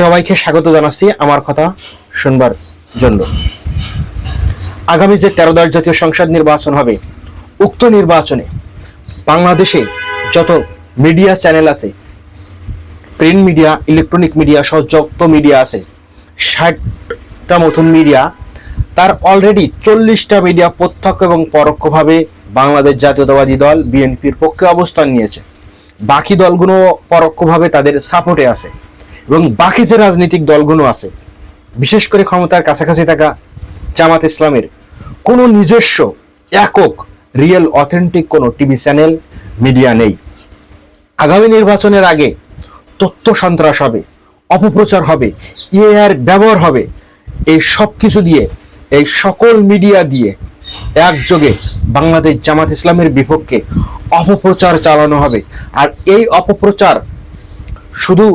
সবাইকে স্বাগত জানাচ্ছি আমার কথা শুনবার জন্য। আগামী যে 13 জাতীয় সংসদ নির্বাচন হবে, উক্ত নির্বাচনে বাংলাদেশে যত মিডিয়া চ্যানেল আছে, প্রিন্ট মিডিয়া, ইলেকট্রনিক মিডিয়া সহ যত মিডিয়া আছে, 60টা মতন মিডিয়া, তার অলরেডি 40টা মিডিয়া প্রত্যক্ষ এবং পরোক্ষভাবে বাংলাদেশ জাতীয়তাবাদী দল বিএনপির পক্ষে অবস্থান নিয়েছে। বাকি দলগুলো পরোক্ষভাবে তাদের সাপোর্টে আছে এবং বাকি যে রাজনৈতিক দলগুলো আছে, বিশেষ করে ক্ষমতার কাছাকাছি থাকা জামাত ইসলামের কোনো নিজস্ব একক রিয়েল অথেন্টিক কোনো টিভি চ্যানেল মিডিয়া নেই। আগামী নির্বাচনের আগে তথ্য সন্ত্রাস হবে, অপপ্রচার হবে, এআইয়ের ব্যবহার হবে। এই সব কিছু দিয়ে, এই সকল মিডিয়া দিয়ে একযোগে বাংলাদেশ জামাত ইসলামের বিপক্ষে অপপ্রচার চালানো হবে। আর এই অপপ্রচার শুধু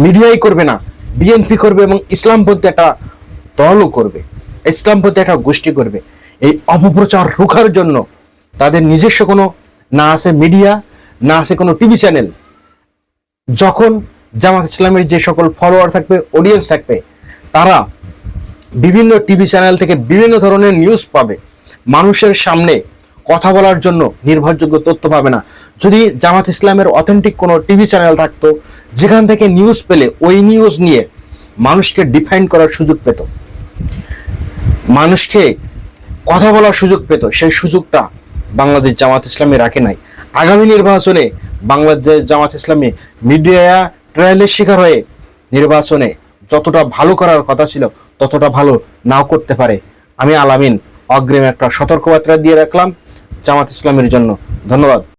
মিডিয়াই করবে না, বিএনপি করবে এবং ইসলামপন্থী একটা দলও করবে, ইসলামপন্থী একটা গোষ্ঠী করবে। এই অপপ্রচার রোখার জন্য তাদের নিজস্ব কোনো না আছে মিডিয়া, না আছে কোনো টিভি চ্যানেল। যখন জামাত ইসলামের যে সকল ফলোয়ার থাকবে, অডিয়েন্স থাকবে, তারা বিভিন্ন টিভি চ্যানেল থেকে বিভিন্ন ধরনের নিউজ পাবে, মানুষের সামনে কথা বলার জন্য নির্ভরযোগ্য তথ্য পাবে না। যদি জামাত ইসলামের অথেন্টিক কোনো টিভি চ্যানেল থাকতো, যেখান থেকে নিউজ পেলে ওই নিউজ নিয়ে মানুষকে ডিফাইন করার সুযোগ পেত, মানুষকে কথা বলার সুযোগ পেত, সেই সুযোগটা বাংলাদেশ জামাত ইসলামী রাখে নাই। আগামী নির্বাচনে বাংলাদেশ জামাত ইসলামী মিডিয়া ট্রায়ালের শিকার হয়ে নির্বাচনে যতটা ভালো করার কথা ছিল ততটা ভালো নাও করতে পারে। আমি আলামিন অগ্রিম একটা সতর্কবার্তা দিয়ে রাখলাম জামাত ইসলামের জন্য। ধন্যবাদ।